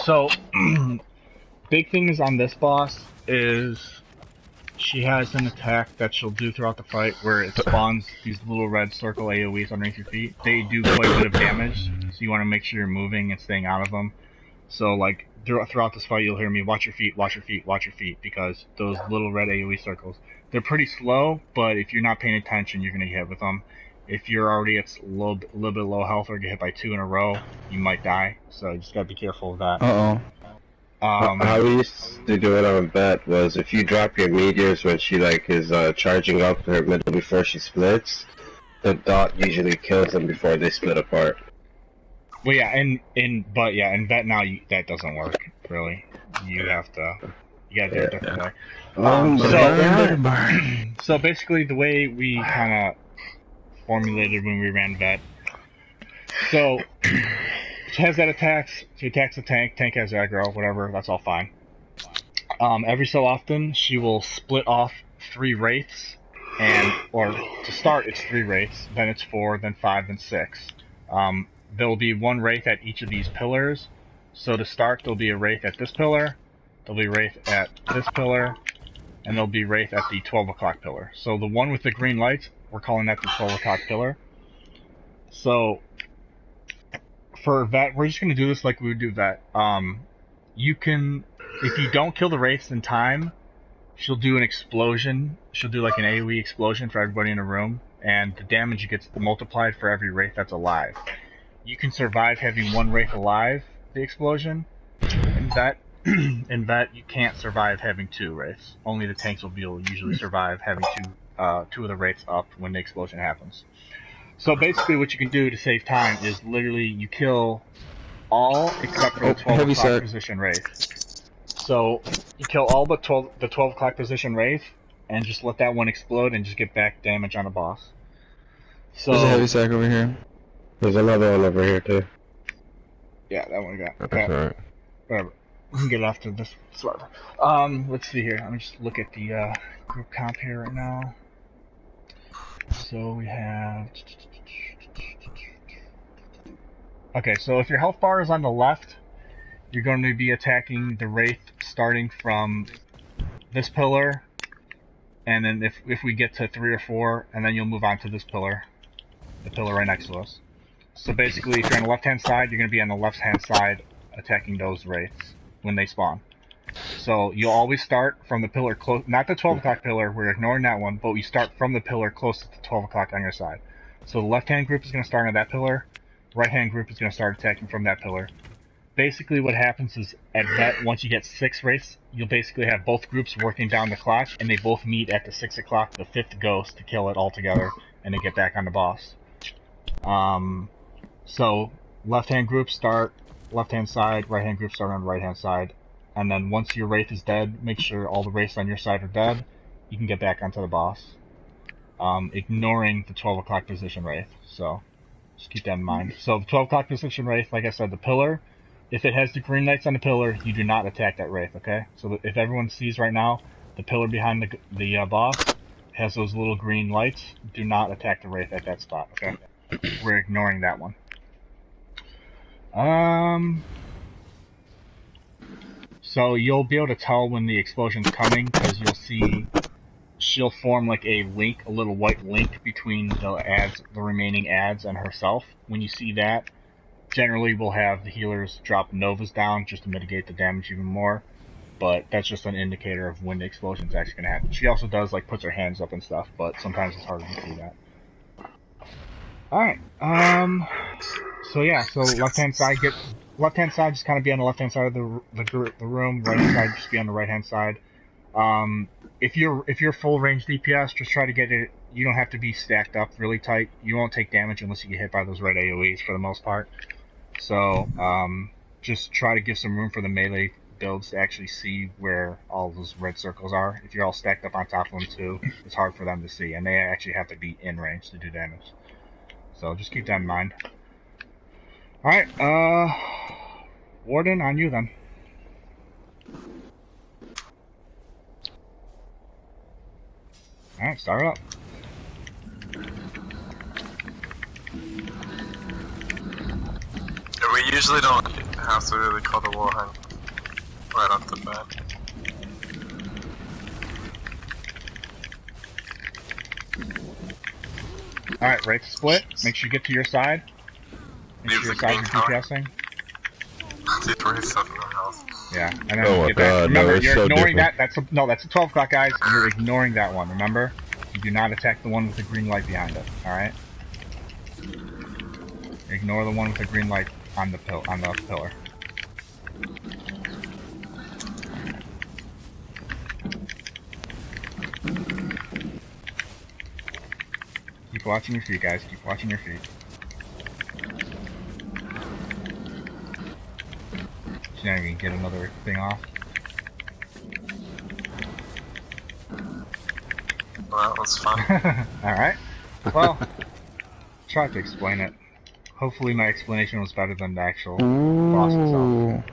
So, big thing is on this boss is she has an attack that she'll do throughout the fight where it spawns these little red circle AoEs underneath your feet. They do quite a bit of damage, so you want to make sure you're moving and staying out of them. So, like, throughout this fight, you'll hear me, watch your feet, watch your feet, watch your feet, because those little red AoE circles, they're pretty slow, but if you're not paying attention, you're going to get hit with them. If you're already at a little bit low health or get hit by 2 in a row, you might die, so you just got to be careful of that. Uh-oh. How we used to do it on Bet was if you drop your meteors when she like is charging up her middle before she splits, the dot usually kills them before they split apart. Well, yeah, in Bet now that doesn't work really. You gotta do it a different way. So basically, the way we kind of formulated when we ran Vet, so. She has that attacks. She attacks the tank. Tank has aggro, whatever. That's all fine. Every so often, she will split off 3 wraiths, or to start, it's 3 wraiths. Then it's 4, then 5, then 6. There will be 1 wraith at each of these pillars. So to start, there'll be a wraith at this pillar. There'll be a wraith at this pillar, and there'll be a wraith at the 12 o'clock pillar. So the one with the green lights, we're calling that the 12 o'clock pillar. So for Vet, we're just going to do this like we would do Vet. You can, if you don't kill the wraiths in time, she'll do an explosion. She'll do like an AoE explosion for everybody in the room, and the damage gets multiplied for every wraith that's alive. You can survive having 1 wraith alive, the explosion. In Vet, you can't survive having 2 wraiths. Only the tanks will usually survive having 2 of the wraiths up when the explosion happens. So basically what you can do to save time is literally you kill all except for the 12 o'clock position wraith. So you kill all but the 12 o'clock position wraith and just let that one explode and just get back damage on the boss. So there's a heavy sack over here. There's another one over here too. Yeah, that one got. Okay. Alright. Whatever. We can get after this. Whatever. Let's see here. Let me just look at the group comp here right now. So we have. Okay, so if your health bar is on the left, you're going to be attacking the wraith starting from this pillar, and then if we get to 3 or 4, and then you'll move on to this pillar, the pillar right next to us. So basically, if you're on the left-hand side, you're going to be on the left-hand side attacking those wraiths when they spawn. So you'll always start from the pillar close, not the 12 o'clock pillar, we're ignoring that one, but we start from the pillar closest to 12 o'clock on your side. So the left-hand group is going to start on that pillar, right-hand group is going to start attacking from that pillar. Basically what happens is, at Vet, once you get 6 wraiths, you'll basically have both groups working down the clock, and they both meet at the 6 o'clock, the 5th ghost, to kill it all together, and then get back on the boss. So left-hand group start left-hand side, right-hand group start on the right-hand side. And then once your wraith is dead, make sure all the wraiths on your side are dead. You can get back onto the boss, ignoring the 12 o'clock position wraith. So just keep that in mind. So the 12 o'clock position wraith, like I said, the pillar. If it has the green lights on the pillar, you do not attack that wraith. Okay. So if everyone sees right now, the pillar behind the boss has those little green lights. Do not attack the wraith at that spot. Okay. We're ignoring that one. So you'll be able to tell when the explosion's coming because you'll see she'll form like a link, a little white link between the remaining ads and herself. When you see that, generally we'll have the healers drop Novas down just to mitigate the damage even more. But that's just an indicator of when the explosion's actually going to happen. She also does like puts her hands up and stuff, but sometimes it's harder to see that. Alright, so yeah, so left-hand side just kind of be on the left-hand side of the room, right-hand side just be on the right-hand side. If you're full range DPS, just try to get it, you don't have to be stacked up really tight. You won't take damage unless you get hit by those red AoEs for the most part. So, just try to give some room for the melee builds to actually see where all those red circles are. If you're all stacked up on top of them too, it's hard for them to see, and they actually have to be in range to do damage. So just keep that in mind. Alright, Warden, on you then. Alright, start up. Yeah, we usually don't have to really call the wall hang right off the bat. Alright, right split. Make sure you get to your side. Make sure your side is DPSing. Dude, we're 7 health. Yeah, and then Oh my get back. God, Remember, no, it's you're so ignoring different. that. That's a 12 o'clock, guys. You're ignoring that one. Remember, you do not attack the one with the green light behind it. All right. Ignore the one with the green light on the pillar. Keep watching your feet, guys. Keep watching your feet. So now you can get another thing off. Well, that's fun. Alright. Well, try to explain it. Hopefully my explanation was better than the actual boss itself.